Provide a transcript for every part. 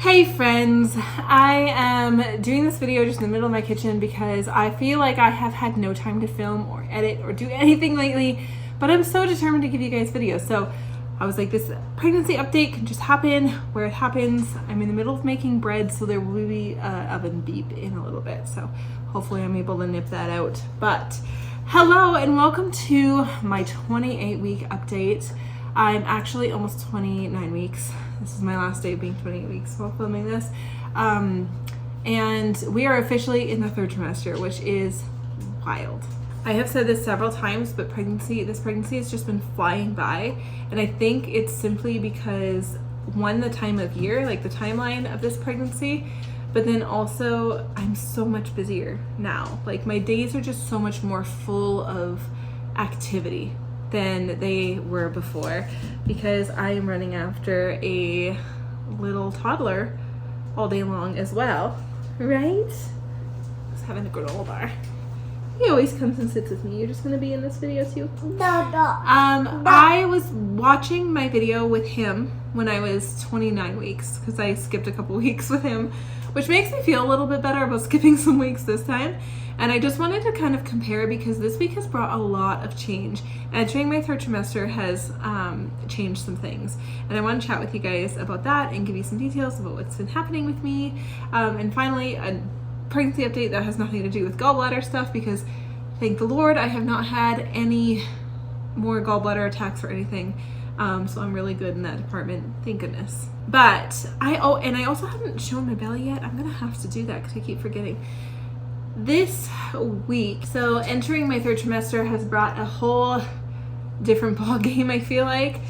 Hey friends, I am doing this video just in the middle of my kitchen because I feel like I have had no time to film or edit or do anything lately, but I'm so determined to give you guys videos. So I was like, this pregnancy update can just happen where it happens. I'm in the middle of making bread, so there will be oven beep in a little bit. So hopefully I'm able to nip that out. But hello and welcome to my 28-week update. I'm actually almost 29 weeks. This is my last day of being 28 weeks while filming this. And we are officially in the third trimester, which is wild. I have said this several times, but this pregnancy has just been flying by. And I think it's simply because, one, the time of year, like the timeline of this pregnancy, but then also I'm so much busier now. Like my days are just so much more full of activity than they were before because I am running after a little toddler all day long as well, right? Just having a granola bar. He always comes and sits with me. You're just gonna be in this video too? No. I was watching my video with him when I was 29 weeks because I skipped a couple weeks with him, which makes me feel a little bit better about skipping some weeks this time. And I just wanted to kind of compare because this week has brought a lot of change. Entering my third trimester has changed some things. And I want to chat with you guys about that and give you some details about what's been happening with me. And finally, a pregnancy update that has nothing to do with gallbladder stuff because thank the Lord I have not had any more gallbladder attacks or anything. So I'm really good in that department, thank goodness. But I also haven't shown my belly yet. I'm gonna have to do that because I keep forgetting. This week, so entering my third trimester has brought a whole different ball game, I feel like.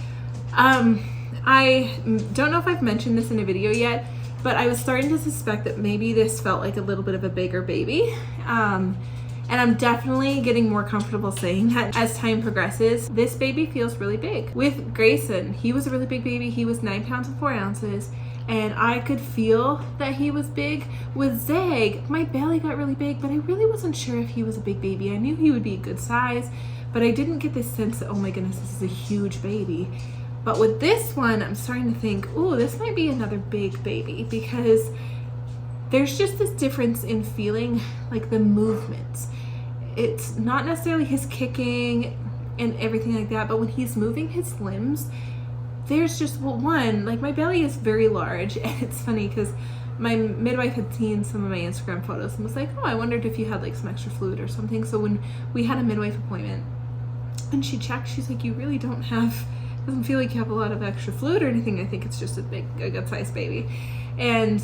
I don't know if I've mentioned this in a video yet, but I was starting to suspect that maybe this felt like a little bit of a bigger baby. And I'm definitely getting more comfortable saying that as time progresses. This baby feels really big. With Grayson, he was a really big baby. He was 9 pounds and 4 ounces. And I could feel that he was big. With Zeg, my belly got really big, but I really wasn't sure if he was a big baby. I knew he would be a good size, but I didn't get this sense that, oh my goodness, this is a huge baby. But with this one, I'm starting to think, oh, this might be another big baby because there's just this difference in feeling like the movements. It's not necessarily his kicking and everything like that, but when he's moving his limbs, there's just, well, one, like my belly is very large, and it's funny because my midwife had seen some of my Instagram photos and was like, oh, I wondered if you had like some extra fluid or something. So when we had a midwife appointment and she checked, she's like, you really doesn't feel like you have a lot of extra fluid or anything. I think it's just a good sized baby. And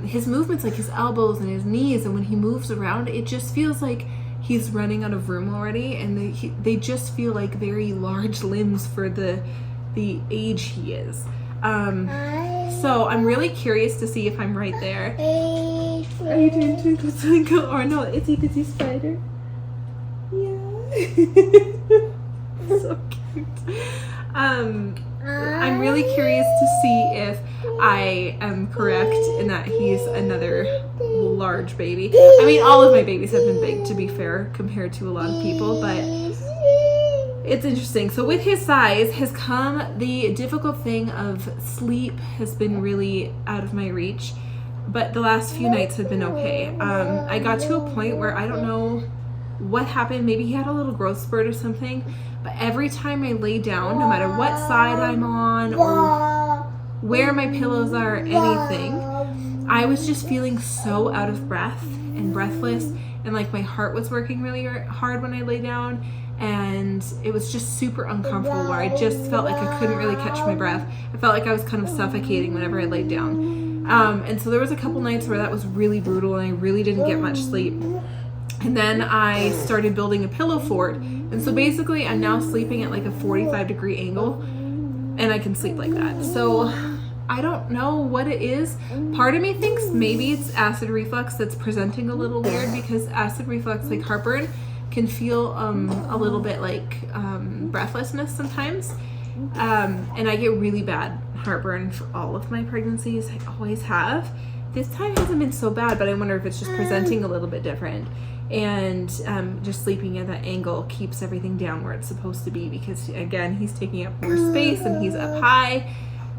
his movements, like his elbows and his knees, and when he moves around, it just feels like he's running out of room already, and they just feel like very large limbs for the age he is. So I'm really curious to see if I'm right there. Are you doing Twinkle Twinkle or no, Itsy Bitsy Spider? Yeah. So cute. I'm really curious to see if I am correct in that he's another large baby. I mean, all of my babies have been big, to be fair, compared to a lot of people, but it's interesting. So with his size has come the difficult thing of sleep has been really out of my reach, but the last few nights have been okay. I got to a point where I don't know what happened. Maybe he had a little growth spurt or something, but every time I lay down, no matter what side I'm on or where my pillows are or anything, I was just feeling so out of breath and breathless, and like my heart was working really hard when I lay down. And it was just super uncomfortable where I just felt like I couldn't really catch my breath. I felt like I was kind of suffocating whenever I laid down. And so there was a couple nights where that was really brutal and I really didn't get much sleep. And then I started building a pillow fort. And so basically I'm now sleeping at like a 45-degree angle and I can sleep like that. So I don't know what it is. Part of me thinks maybe it's acid reflux that's presenting a little weird because acid reflux, like heartburn, can feel a little bit like breathlessness sometimes, and I get really bad heartburn for all of my pregnancies. I always have. This time hasn't been so bad, but I wonder if it's just presenting a little bit different, and just sleeping at that angle keeps everything down where it's supposed to be because, again, he's taking up more space and he's up high.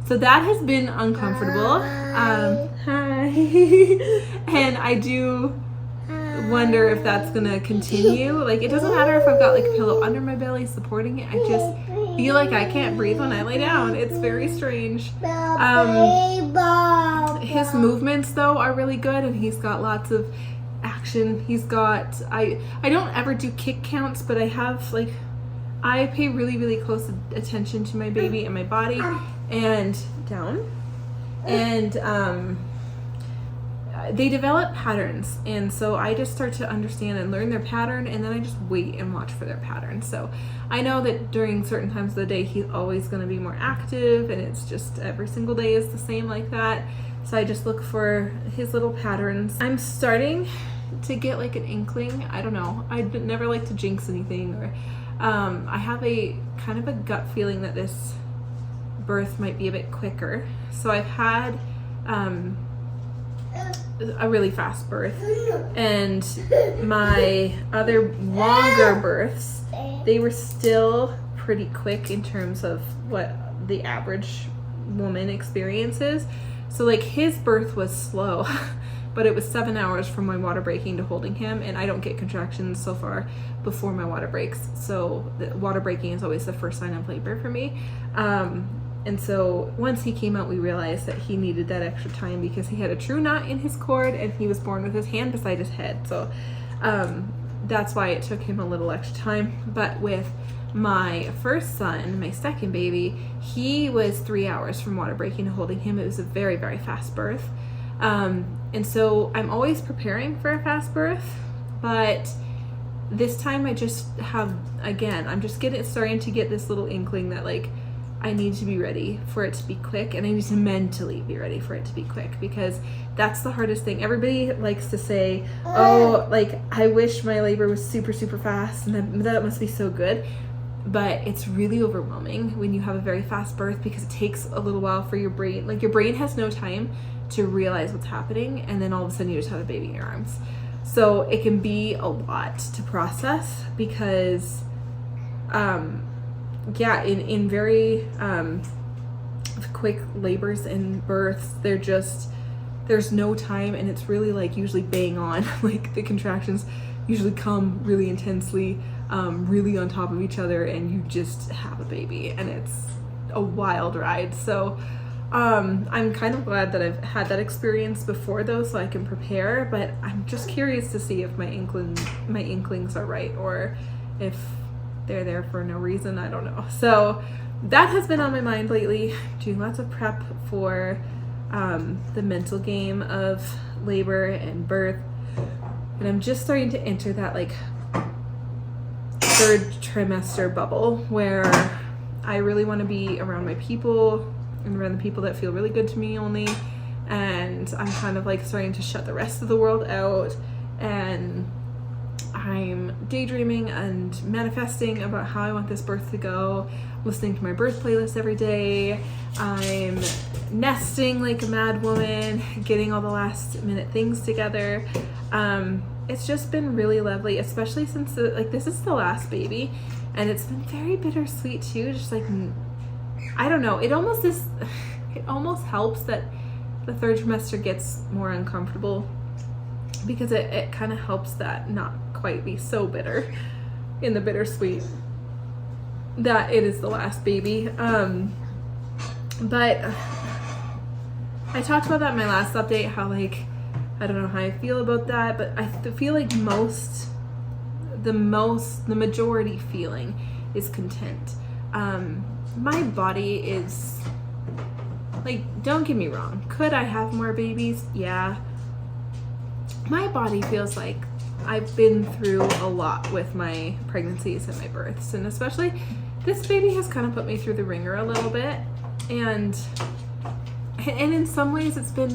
So that has been uncomfortable. Hi. And I do wonder if that's gonna continue. Like, it doesn't matter if I've got like a pillow under my belly supporting it. I just feel like I can't breathe when I lay down. It's very strange. His movements though are really good, and he's got lots of action. He's got, I don't ever do kick counts, but I have like, I pay really close attention to my baby and my body, and down, and they develop patterns, and so I just start to understand and learn their pattern, and then I just wait and watch for their pattern. So I know that during certain times of the day he's always going to be more active, and it's just every single day is the same like that. So I just look for his little patterns. I'm starting to get like an inkling. I don't know, I'd never like to jinx anything, or I have a kind of a gut feeling that this birth might be a bit quicker. So I've had a really fast birth, and my other longer births, they were still pretty quick in terms of what the average woman experiences. So like his birth was slow, but it was 7 hours from my water breaking to holding him, and I don't get contractions so far before my water breaks. So the water breaking is always the first sign of labor for me. And so once he came out, we realized that he needed that extra time because he had a true knot in his cord, and he was born with his hand beside his head. So that's why it took him a little extra time. But with my first son, my second baby, he was 3 hours from water breaking to holding him. It was a very fast birth. And so I'm always preparing for a fast birth, but this time I just have, again, I'm just starting to get this little inkling that like, I need to be ready for it to be quick, and I need to mentally be ready for it to be quick, because that's the hardest thing. Everybody likes to say, oh, like, I wish my labor was super fast, and that must be so good. But it's really overwhelming when you have a very fast birth, because it takes a little while for your brain. Like, your brain has no time to realize what's happening, and then all of a sudden you just have a baby in your arms. So it can be a lot to process, because yeah, in very quick labors and births, there's no time, and it's really like usually bang on. Like the contractions usually come really intensely, really on top of each other, and you just have a baby, and it's a wild ride. So I'm kind of glad that I've had that experience before though, so I can prepare, but I'm just curious to see if my inklings are right, or if they're there for no reason. I don't know. So that has been on my mind lately, doing lots of prep for the mental game of labor and birth. And I'm just starting to enter that like third trimester bubble where I really want to be around my people and around the people that feel really good to me only. And I'm kind of like starting to shut the rest of the world out, and I'm daydreaming and manifesting about how I want this birth to go, listening to my birth playlist every day. I'm nesting like a mad woman, getting all the last minute things together. It's just been really lovely, especially since this is the last baby, and it's been very bittersweet too. Just like, I don't know, it almost helps that the third trimester gets more uncomfortable, because it kind of helps that not quite be so bitter in the bittersweet that it is the last baby. But I talked about that in my last update, how like, I don't know how I feel about that, but I feel like the majority feeling is content. My body is like, don't get me wrong, could I have more babies? Yeah. My body feels like I've been through a lot with my pregnancies and my births, and especially this baby has kind of put me through the ringer a little bit, and in some ways it's been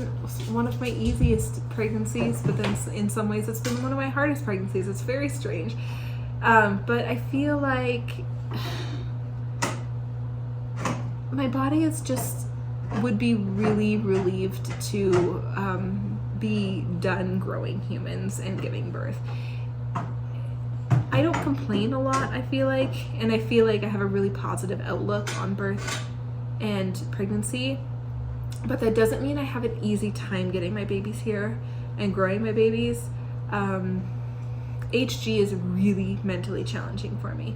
one of my easiest pregnancies, but then in some ways it's been one of my hardest pregnancies. It's very strange, but I feel like my body would be really relieved to be done growing humans and giving birth. I don't complain a lot, I feel like, and I feel like I have a really positive outlook on birth and pregnancy. but that doesn't mean I have an easy time getting my babies here and growing my babies. HG is really mentally challenging for me,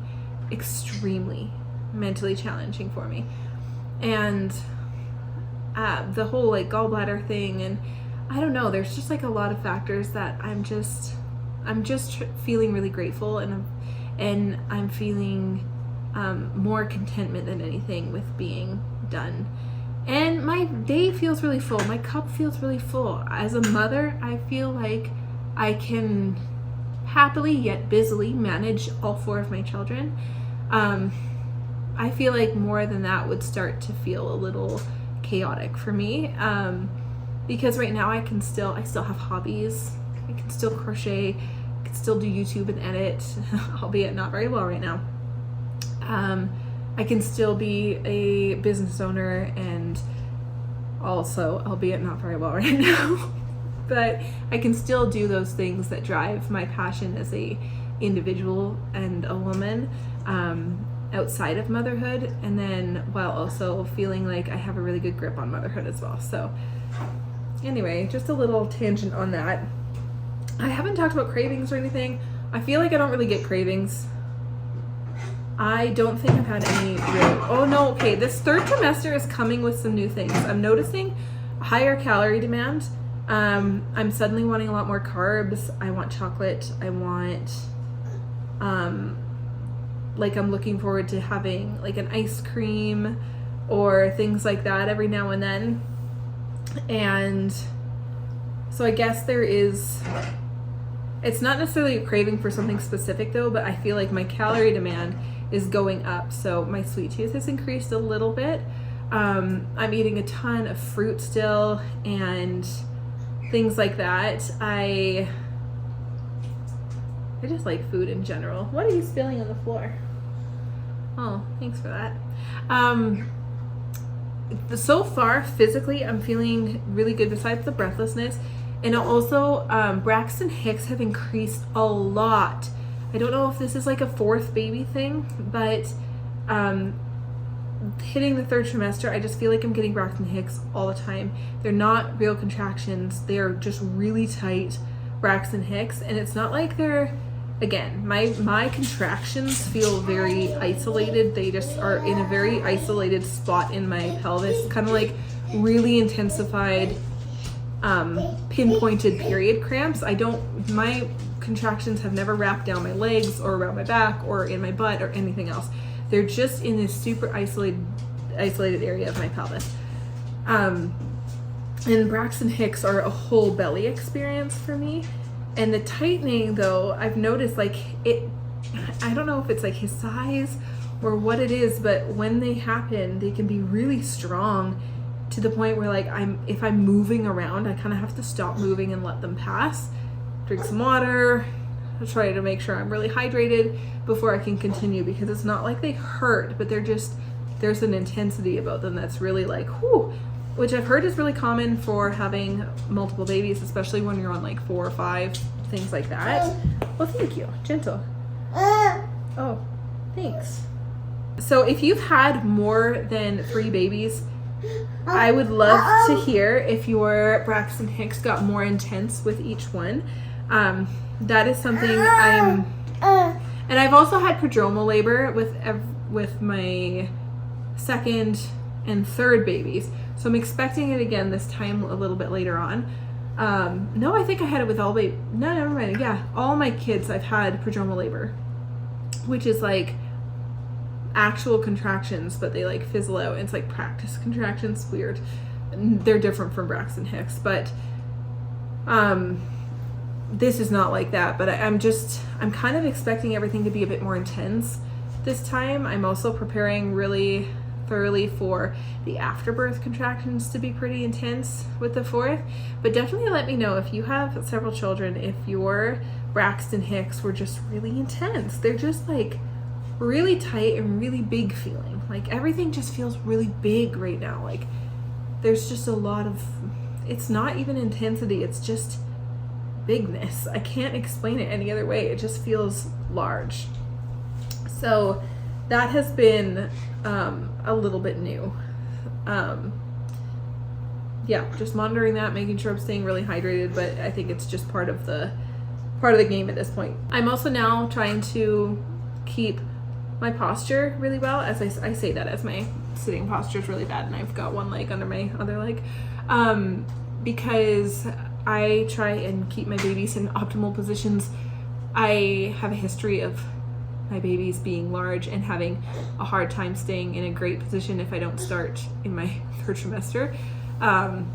extremely mentally challenging for me. And the whole like gallbladder thing, and I don't know, there's just like a lot of factors that I'm just feeling really grateful, and I'm feeling more contentment than anything with being done. And my day feels really full. My cup feels really full. As a mother, I feel like I can happily yet busily manage all 4 of my children. I feel like more than that would start to feel a little chaotic for me, because right now I still have hobbies. I can still crochet, I can still do YouTube and edit, albeit not very well right now. I can still be a business owner, and also, albeit not very well right now, but I can still do those things that drive my passion as a individual and a woman, outside of motherhood, and then while also feeling like I have a really good grip on motherhood as well. So anyway, just a little tangent on that. I haven't talked about cravings or anything. I feel like I don't really get cravings. I don't think I've had any real, oh no, okay, this 3rd trimester is coming with some new things. I'm noticing a higher calorie demand. I'm suddenly wanting a lot more carbs. I want chocolate. I want, like I'm looking forward to having like an ice cream or things like that every now and then. And so I guess there is, it's not necessarily a craving for something specific though, but I feel like my calorie demand is going up. So my sweet tooth has increased a little bit. I'm eating a ton of fruit still and things like that. I just like food in general. What are you spilling on the floor? Oh, thanks for that. So far, physically, I'm feeling really good besides the breathlessness. And also, Braxton Hicks have increased a lot. I don't know if this is like a 4th baby thing, but hitting the 3rd trimester, I just feel like I'm getting Braxton Hicks all the time. They're not real contractions. They're just really tight Braxton Hicks. And it's not like they're, again, my contractions feel very isolated. They just are in a very isolated spot in my pelvis, kind of like really intensified, pinpointed period cramps. My contractions have never wrapped down my legs or around my back or in my butt or anything else. They're just in this super isolated area of my pelvis. And Braxton Hicks are a whole belly experience for me. And the tightening though, I've noticed like I don't know if it's like his size or what it is, but when they happen, they can be really strong to the point where like if I'm moving around, I kind of have to stop moving and let them pass. Drink some water, I'll try to make sure I'm really hydrated before I can continue, because it's not like they hurt, but there's an intensity about them that's really like, whew, which I've heard is really common for having multiple babies, especially when you're on like 4 or 5, things like that. Well, thank you, gentle. Oh, thanks. So if you've had more than 3 babies, I would love to hear if your Braxton Hicks got more intense with each one. That is something and I've also had prodromal labor with my 2nd and 3rd babies. So I'm expecting it again this time a little bit later on. No, I think I had it with all no, never mind. Yeah, all my kids I've had prodromal labor, which is like actual contractions, but they like fizzle out. It's like practice contractions. Weird. They're different from Braxton Hicks, but this is not like that. But I'm kind of expecting everything to be a bit more intense this time. I'm also preparing really thoroughly for the afterbirth contractions to be pretty intense with the 4th. But definitely let me know if you have several children, if your Braxton Hicks were just really intense. They're just like really tight and really big feeling. Like everything just feels really big right now. Like there's just a lot of, it's not even intensity, it's just bigness. I can't explain it any other way. It just feels large. So that has been a little bit new. yeah, just monitoring that, making sure I'm staying really hydrated, but I think it's just part of the game at this point. I'm also now trying to keep my posture really well. As I say that as my sitting posture is really bad and I've got one leg under my other leg, because I try and keep my babies in optimal positions. I have a history of my babies being large and having a hard time staying in a great position if I don't start in my 3rd trimester.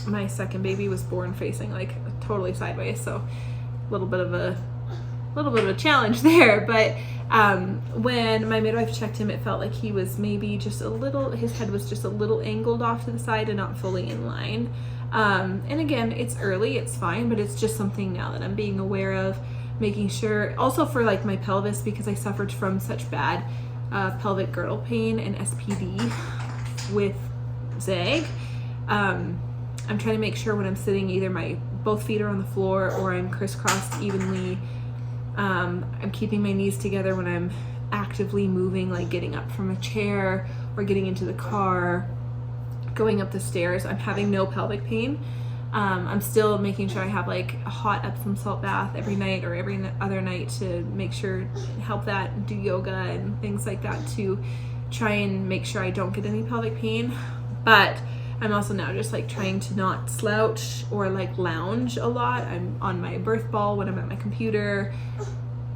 My second baby was born facing like totally sideways, so a little bit of a challenge there. But when my midwife checked him, it felt like he was maybe just a little, his head was just a little angled off to the side and not fully in line. And again, it's early, it's fine, but it's just something now that I'm being aware of, making sure also for like my pelvis, because I suffered from such bad pelvic girdle pain and SPD with Zeg. I'm trying to make sure when I'm sitting, either both feet are on the floor or I'm crisscrossed evenly. I'm keeping my knees together when I'm actively moving, like getting up from a chair or getting into the car, going up the stairs. I'm having no pelvic pain. I'm still making sure I have like a hot Epsom salt bath every night or every other night to make sure, help that, do yoga and things like that to try and make sure I don't get any pelvic pain. But I'm also now just like trying to not slouch or like lounge a lot. I'm on my birth ball when I'm at my computer.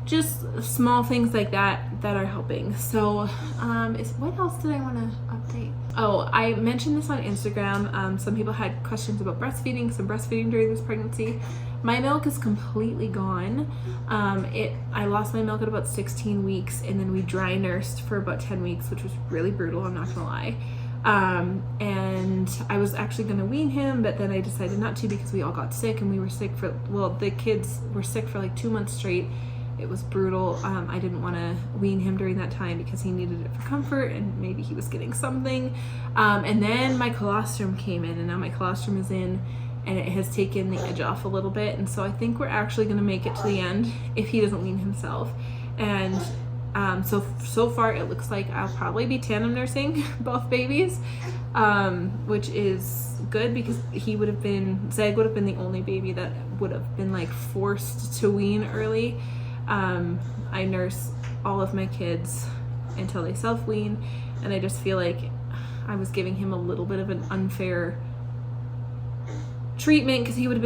Just small things like that are helping. So what else did I want to update? Oh, I mentioned this on Instagram. Some people had questions about breastfeeding, some breastfeeding during this pregnancy. My milk is completely gone. I lost my milk at about 16 weeks, and then we dry nursed for about 10 weeks, which was really brutal, I'm not gonna lie. And I was actually gonna wean him, but then I decided not to because we all got sick, and we were sick for, well, the kids were sick for like 2 months straight. It was brutal. I didn't want to wean him during that time because he needed it for comfort and maybe he was getting something. And then my colostrum came in, and now my colostrum is in, and it has taken the edge off a little bit. And so I think we're actually going to make it to the end if he doesn't wean himself. And so far it looks like I'll probably be tandem nursing both babies, which is good because Zeg would have been the only baby that would have been like forced to wean early. I nurse all of my kids until they self-wean, and I just feel like I was giving him a little bit of an unfair treatment because Zacharias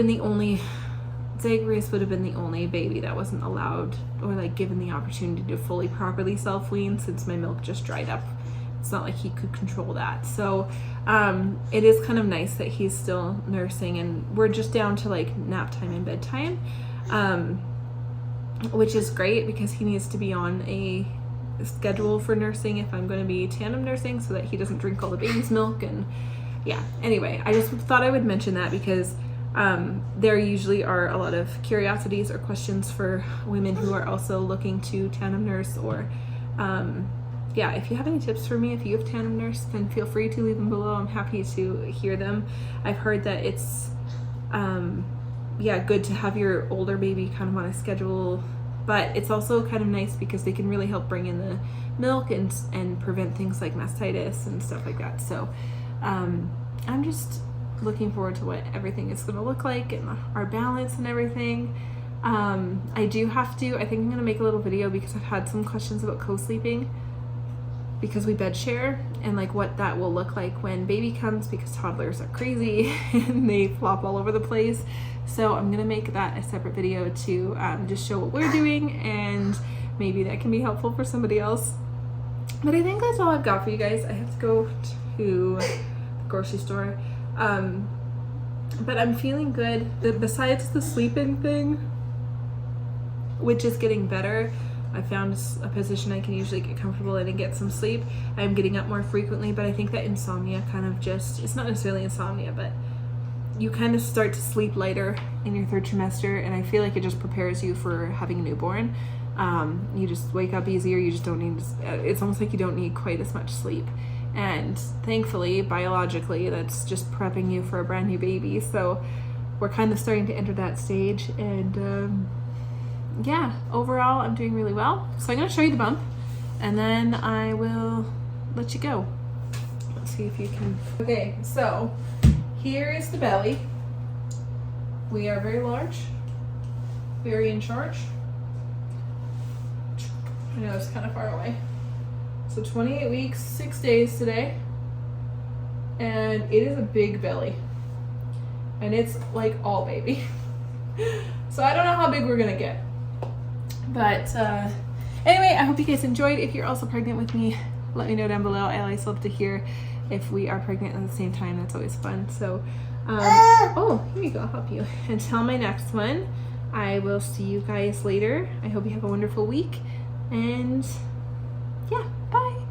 would have been the only baby that wasn't allowed or like given the opportunity to fully properly self-wean since my milk just dried up. It's not like he could control that. So it is kind of nice that he's still nursing, and we're just down to like nap time and bedtime, which is great because he needs to be on a schedule for nursing if I'm going to be tandem nursing so that he doesn't drink all the baby's milk. And yeah, anyway, I just thought I would mention that because there usually are a lot of curiosities or questions for women who are also looking to tandem nurse, or yeah, if you have any tips for me, if you have tandem nurse, then feel free to leave them below. I'm happy to hear them. I've heard that it's good to have your older baby kind of on a schedule, but it's also kind of nice because they can really help bring in the milk and prevent things like mastitis and stuff like that. So I'm just looking forward to what everything is going to look like and our balance and everything. I think I'm going to make a little video because I've had some questions about co-sleeping because we bed share and like what that will look like when baby comes, because toddlers are crazy and they flop all over the place. So I'm gonna make that a separate video to just show what we're doing, and maybe that can be helpful for somebody else. But I think that's all I've got for you guys. I have to go to the grocery store, but I'm feeling good. Besides the sleeping thing, which is getting better, I found a position I can usually get comfortable in and get some sleep. I'm getting up more frequently, but I think that insomnia kind of it's not necessarily insomnia, but you kind of start to sleep lighter in your 3rd trimester, and I feel like it just prepares you for having a newborn. You just wake up easier. You just don't need, it's almost like you don't need quite as much sleep. And thankfully, biologically, that's just prepping you for a brand new baby. So we're kind of starting to enter that stage, and yeah, overall I'm doing really well. So I'm going to show you the bump and then I will let you go. Let's see if you can. Okay, so here is the belly. We are very large, very in charge. I know it's kind of far away. So 28 weeks, 6 days today. And it is a big belly. And it's like all baby. So I don't know how big we're gonna get. But anyway, I hope you guys enjoyed. If you're also pregnant with me, let me know down below. I always love to hear if we are pregnant at the same time. That's always fun. So, oh, here you go. I'll help you. Until my next one, I will see you guys later. I hope you have a wonderful week. And yeah, bye.